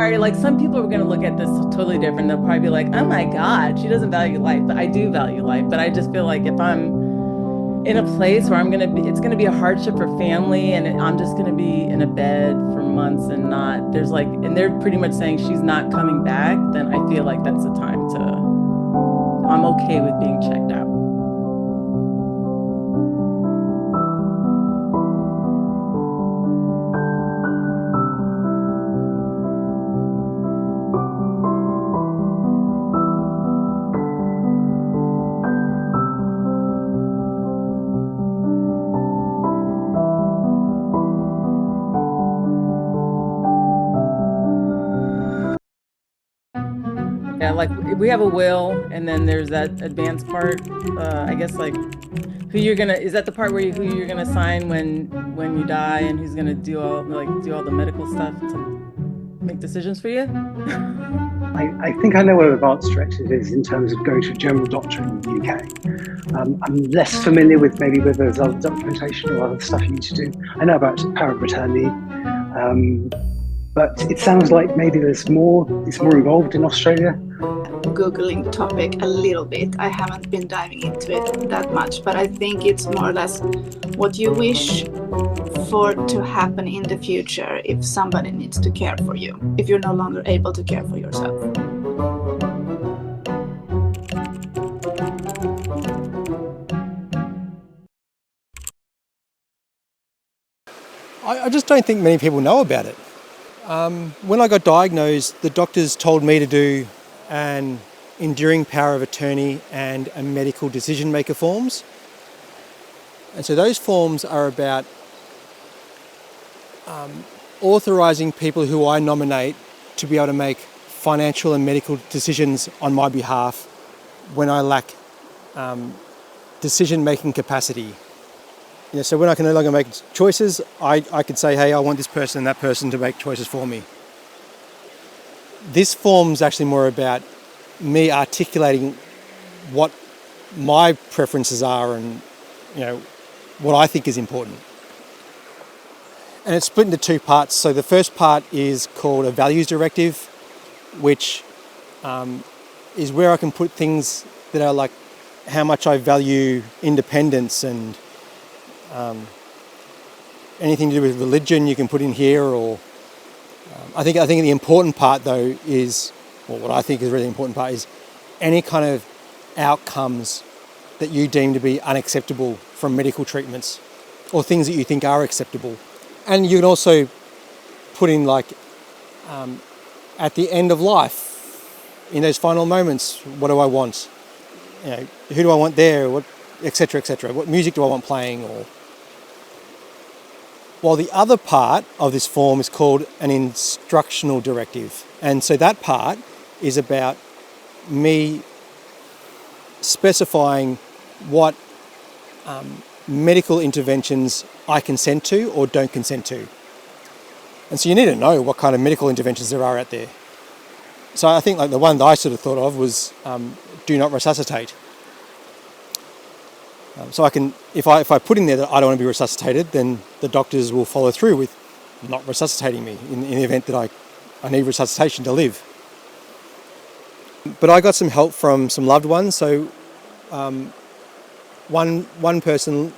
Like some people are going to look at this totally different. They'll probably be like, oh my God, she doesn't value life. But I do value life. But I just feel like if I'm in a place where it's going to be a hardship for family and I'm just going to be in a bed for months and not, and they're pretty much saying she's not coming back, then I feel like that's the time I'm okay with being checked out. Yeah, like we have a will, and then there's that advance part. I guess like is that the part where who you're gonna sign when you die, and who's gonna do all the medical stuff to make decisions for you? I think I know what an advanced directive is in terms of going to a general doctor in the UK. I'm less familiar with maybe whether there's other documentation or other stuff you need to do. I know about power of attorney, um, but it sounds like maybe it's more involved in Australia. Googling the topic a little bit. I haven't been diving into it that much, but I think it's more or less what you wish for to happen in the future if somebody needs to care for you, if you're no longer able to care for yourself. I just don't think many people know about it. When I got diagnosed, the doctors told me to do an enduring power of attorney and a medical decision maker forms. And so those forms are about authorising people who I nominate to be able to make financial and medical decisions on my behalf when I lack decision-making capacity. So when I can no longer make choices, I could say, hey, I want this person and that person to make choices for me. This form's actually more about me articulating what my preferences are and, what I think is important. And it's split into two parts. So the first part is called a values directive, which is where I can put things that are like how much I value independence and anything to do with religion you can put in here. Or I think the important part though is, or what I think is a really important part is any kind of outcomes that you deem to be unacceptable from medical treatments or things that you think are acceptable. And you can also put in at the end of life, in those final moments, what do I want? Who do I want there? What, et cetera, et cetera. What music do I want playing? While the other part of this form is called an instructional directive. And so that part is about me specifying what medical interventions I consent to or don't consent to. And so you need to know what kind of medical interventions there are out there. So I think the one that I sort of thought of was do not resuscitate. So I can, if I put in there that I don't want to be resuscitated, then the doctors will follow through with not resuscitating me in the event that I need resuscitation to live. But I got some help from some loved ones. So one person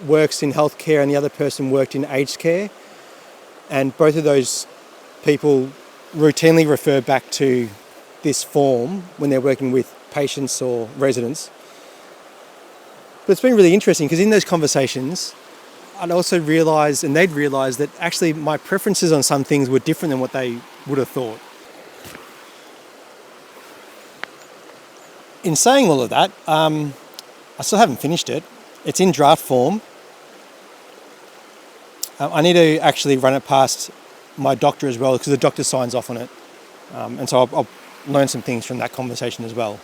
works in healthcare and the other person worked in aged care. And both of those people routinely refer back to this form when they're working with patients or residents. But it's been really interesting because in those conversations, I'd also realised, and they'd realised, that actually my preferences on some things were different than what they would have thought. In saying all of that, I still haven't finished it. It's in draft form. I need to actually run it past my doctor as well because the doctor signs off on it. And so I'll learn some things from that conversation as well.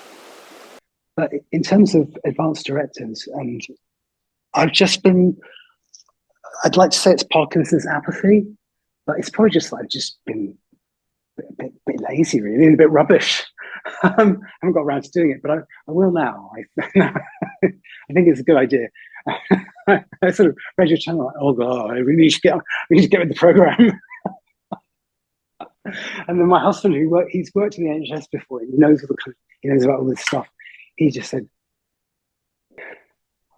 But in terms of advanced directives, and I'd like to say it's Parkinson's apathy, but it's probably just I've just been a bit lazy, really, and a bit rubbish. I haven't got around to doing it, but I will now. I think it's a good idea. I sort of read your channel, like, oh God, we need to get with the program. And then my husband, he's worked in the NHS before, and he knows about all this stuff. He just said,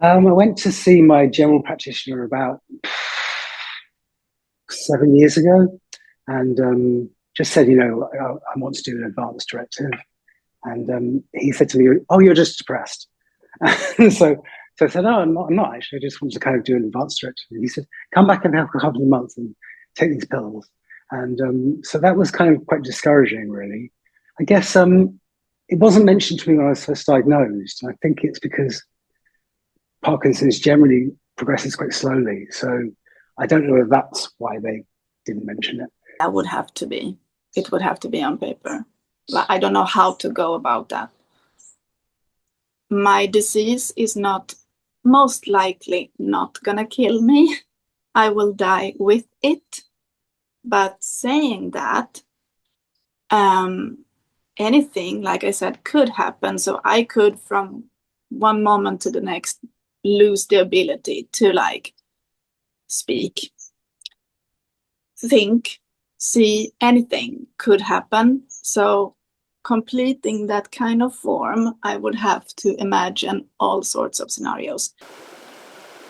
I went to see my general practitioner about 7 years ago, and just said, I want to do an advance directive. And he said to me, "Oh, you're just depressed." And so I said, "Oh, I'm not actually. I just want to kind of do an advance directive." And he said, "Come back in a couple of months and take these pills." And so that was kind of quite discouraging, really. I guess it wasn't mentioned to me when I was first diagnosed. I think it's because Parkinson's generally progresses quite slowly. So I don't know if that's why they didn't mention it. That would have to be. It would have to be on paper. I don't know how to go about that. My disease is not most likely not gonna kill me. I will die with it. But saying that, anything, like I said, could happen. So I could, from one moment to the next, lose the ability to speak, think, see. Anything could happen. So completing that kind of form, I would have to imagine all sorts of scenarios.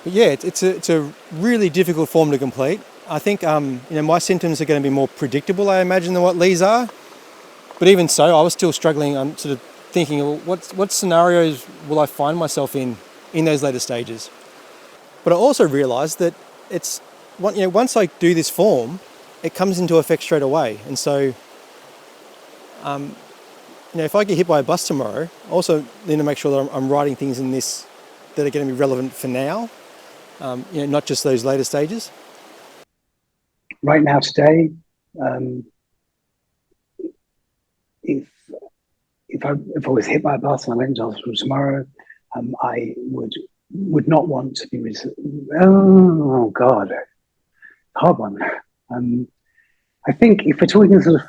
But yeah, it's a really difficult form to complete. I think my symptoms are going to be more predictable, I imagine, than what Lee's are. But even so, I was still struggling. I'm sort of thinking, well, what scenarios will I find myself in those later stages? But I also realised that once I do this form, it comes into effect straight away. And so, if I get hit by a bus tomorrow, I also need to make sure that I'm writing things in this that are going to be relevant for now, not just those later stages. Right now, today, if I was hit by a bus and I went into hospital tomorrow, I would not want to be. Oh God, hard one. I think if we're talking sort of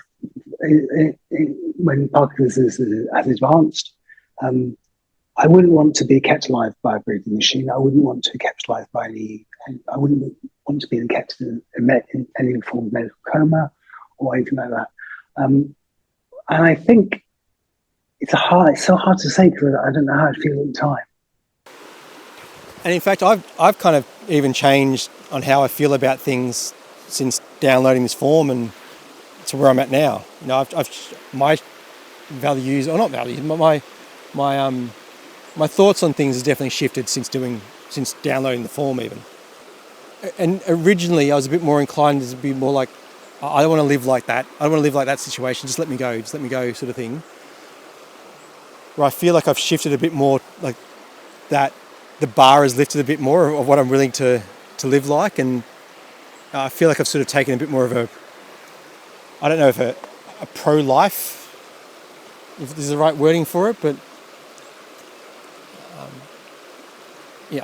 when Parkinson's has advanced, I wouldn't want to be kept alive by a breathing machine. I wouldn't want to be kept alive by I wouldn't want to be kept in any form of medical coma or anything like that. And I think it's so hard to say because I don't know how I'd feel at the time. And in fact, I've kind of even changed on how I feel about things since downloading this form and to where I'm at now. My values, or not values, my thoughts on things has definitely shifted since downloading the form even. And originally I was a bit more inclined to be more like, I don't want to live like that. I don't want to live like that situation. Just let me go sort of thing. Where I feel like I've shifted a bit more, like that the bar has lifted a bit more of what I'm willing to live like. And I feel like I've sort of taken a bit more of I don't know if a pro-life, if there's the right wording for it, but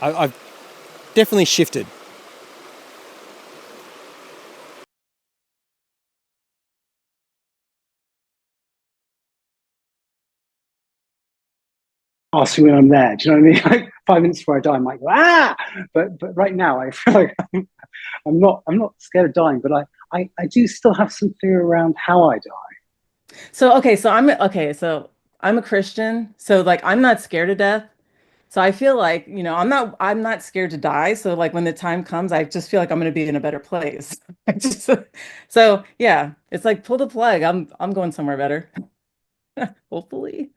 I've definitely shifted. Ask me when I'm there. Do you know what I mean? Like 5 minutes before I die, I might go but right now I feel like I'm not scared of dying, but I do still have some fear around how I die. So I'm a Christian, so I'm not scared of death. So I feel like, I'm not scared to die. So when the time comes, I just feel like I'm going to be in a better place. So yeah, it's like pull the plug. I'm going somewhere better. Hopefully.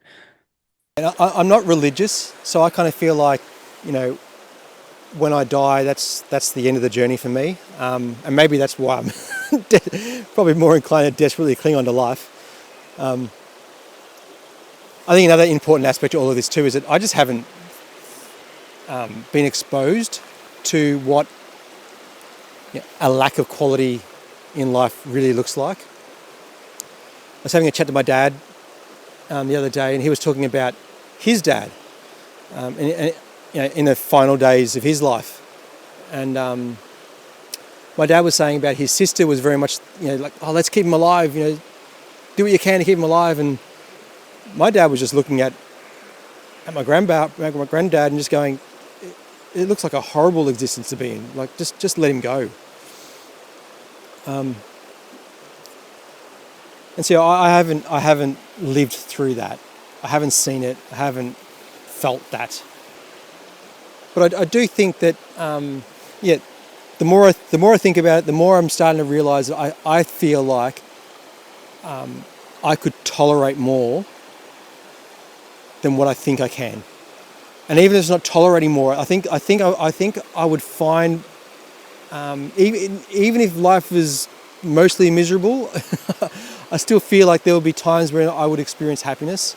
And I'm not religious, so I kind of feel like, when I die, that's the end of the journey for me. And maybe that's why I'm probably more inclined to desperately cling on to life. I think another important aspect to all of this too is that I just haven't been exposed to what a lack of quality in life really looks like. I was having a chat to my dad the other day, and he was talking about his dad in the final days of his life. And my dad was saying about his sister was very much, let's keep him alive, do what you can to keep him alive. And my dad was just looking at my granddad and just going, it looks like a horrible existence to be in. Just let him go. And so I haven't lived through that. I haven't seen it. I haven't felt that. But I do think that, the more I think about it, the more I'm starting to realise that I feel like I could tolerate more than what I think I can. And even if it's not tolerating more, I think I would find, even if life was mostly miserable, I still feel like there will be times where I would experience happiness.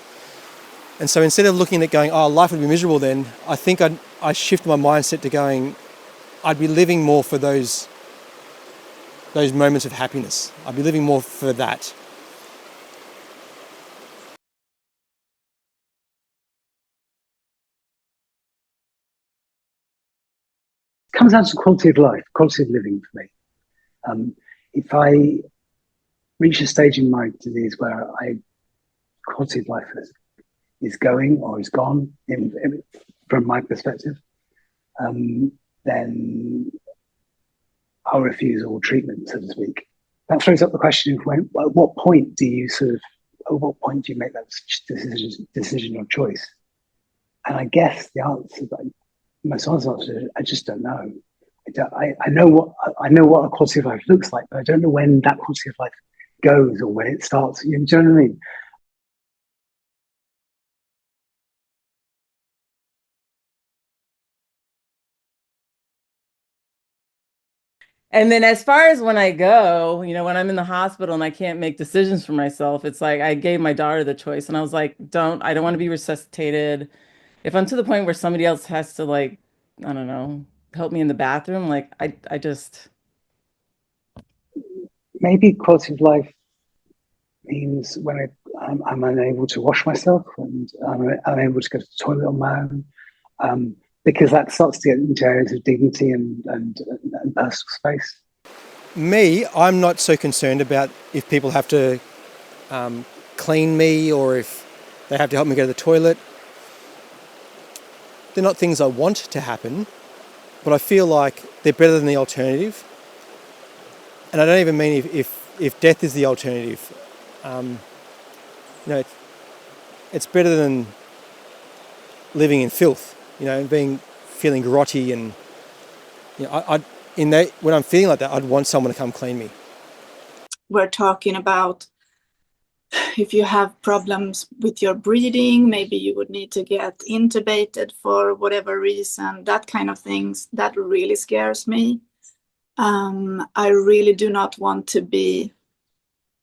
And so instead of looking at going, oh, life would be miserable then, I think I shift my mindset to going, I'd be living more for those moments of happiness. I'd be living more for that. It comes down to quality of life, quality of living for me. If I reach a stage in my disease where quality of life is going or is gone, from my perspective, then I'll refuse all treatment, so to speak. That throws up the question of at what point do you make that decision or choice? And I guess the answer, most honest answer, is I just don't know. I know what a quality of life looks like, but I don't know when that quality of life goes or when it starts. You know what I mean? And then as far as when I go, when I'm in the hospital and I can't make decisions for myself, it's like I gave my daughter the choice and I was like, I don't want to be resuscitated. If I'm to the point where somebody else has to like, I don't know, help me in the bathroom, like I just Maybe quality of life means when I'm unable to wash myself and I'm unable to go to the toilet on my own, because that starts to get into areas of dignity and personal space. Me, I'm not so concerned about if people have to clean me or if they have to help me go to the toilet. They're not things I want to happen, but I feel like they're better than the alternative. And I don't even mean if death is the alternative. It's better than living in filth, and feeling grotty and, when I'm feeling like that, I'd want someone to come clean me. We're talking about if you have problems with your breathing, maybe you would need to get intubated for whatever reason, that kind of things. That really scares me. I really do not want to be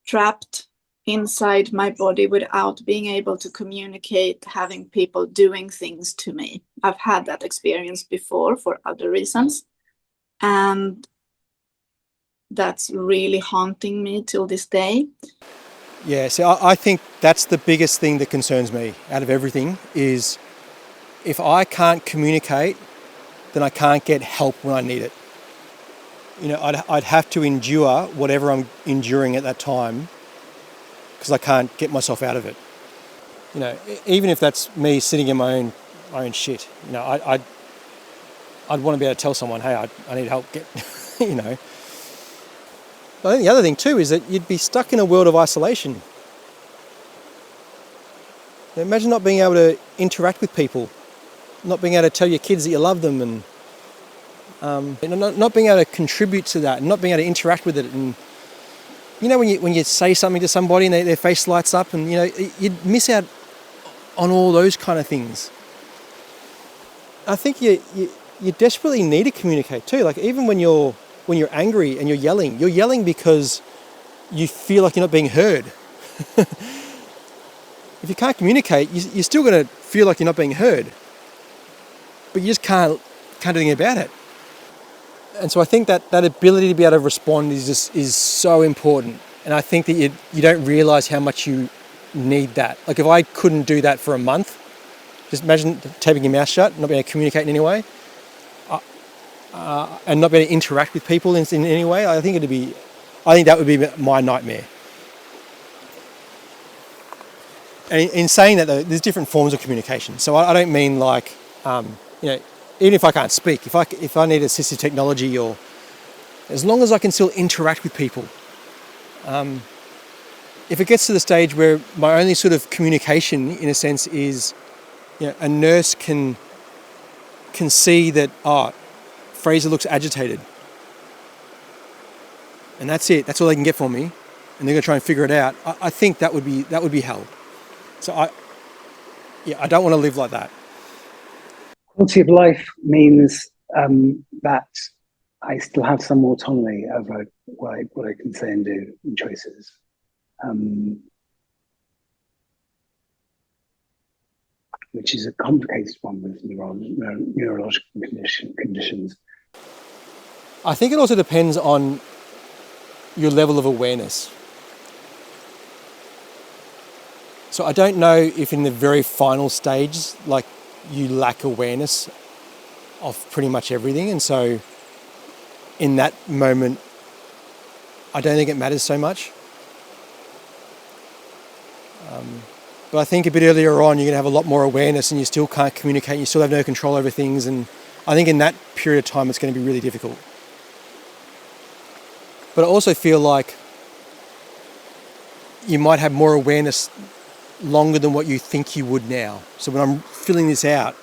trapped inside my body without being able to communicate, having people doing things to me. I've had that experience before for other reasons. And that's really haunting me till this day. Yeah, so I think that's the biggest thing that concerns me out of everything is if I can't communicate, then I can't get help when I need it. I'd have to endure whatever I'm enduring at that time because I can't get myself out of it. Even if that's me sitting in my own shit, I'd want to be able to tell someone, hey, I need help. I think the other thing too is that you'd be stuck in a world of isolation. Imagine not being able to interact with people, not being able to tell your kids that you love them, and not being able to contribute to that, and not being able to interact with it. And when you say something to somebody and their face lights up, and you'd miss out on all those kind of things. I think you desperately need to communicate too. Like even when you're angry and you're yelling because you feel like you're not being heard. If you can't communicate, you're still going to feel like you're not being heard, but you just can't do anything about it. And so I think that ability to be able to respond is so important. And I think that you don't realise how much you need that. Like if I couldn't do that for a month, just imagine taping your mouth shut, not being able to communicate in any way, and not being able to interact with people in any way. I think that would be my nightmare. And in saying that, though, there's different forms of communication. So I don't mean like, even if I can't speak, if I need assistive technology, or as long as I can still interact with people, if it gets to the stage where my only sort of communication, in a sense, is, a nurse can see that, Fraser looks agitated, and that's it. That's all they can get from me, and they're going to try and figure it out. I think that would be hell. So I don't want to live like that. Quality of life means that I still have some autonomy over what I can say and do in choices. Which is a complicated one with neurological conditions. I think it also depends on your level of awareness. So I don't know if in the very final stage, like, you lack awareness of pretty much everything, and so in that moment, I don't think it matters so much. But I think a bit earlier on, you're going to have a lot more awareness and you still can't communicate, you still have no control over things, and I think in that period of time, it's going to be really difficult. But I also feel like you might have more awareness longer than what you think you would now. So when I'm filling this out,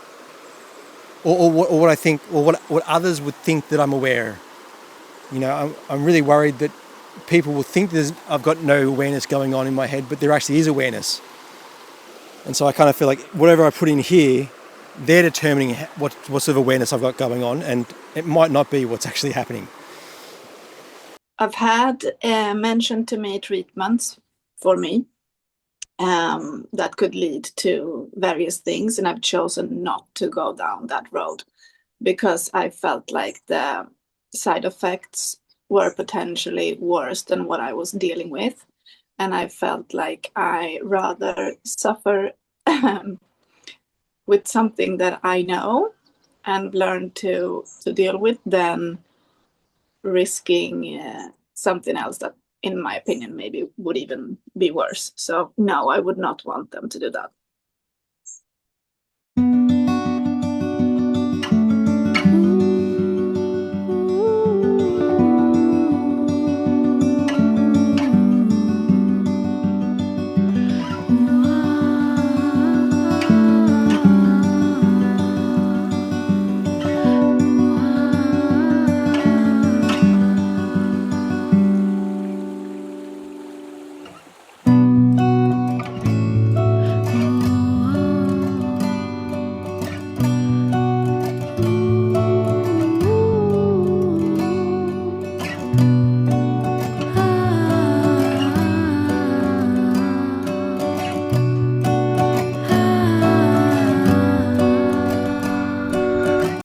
or what I think, or what others would think that I'm aware, I'm really worried that people will think I've got no awareness going on in my head, but there actually is awareness. And so I kind of feel like whatever I put in here, they're determining what sort of awareness I've got going on, and it might not be what's actually happening. I've had mentioned to me treatments for me that could lead to various things, and I've chosen not to go down that road because I felt like the side effects were potentially worse than what I was dealing with. And I felt like I rather suffer with something that I know and learn to deal with than risking something else that, in my opinion, maybe would even be worse. So no, I would not want them to do that.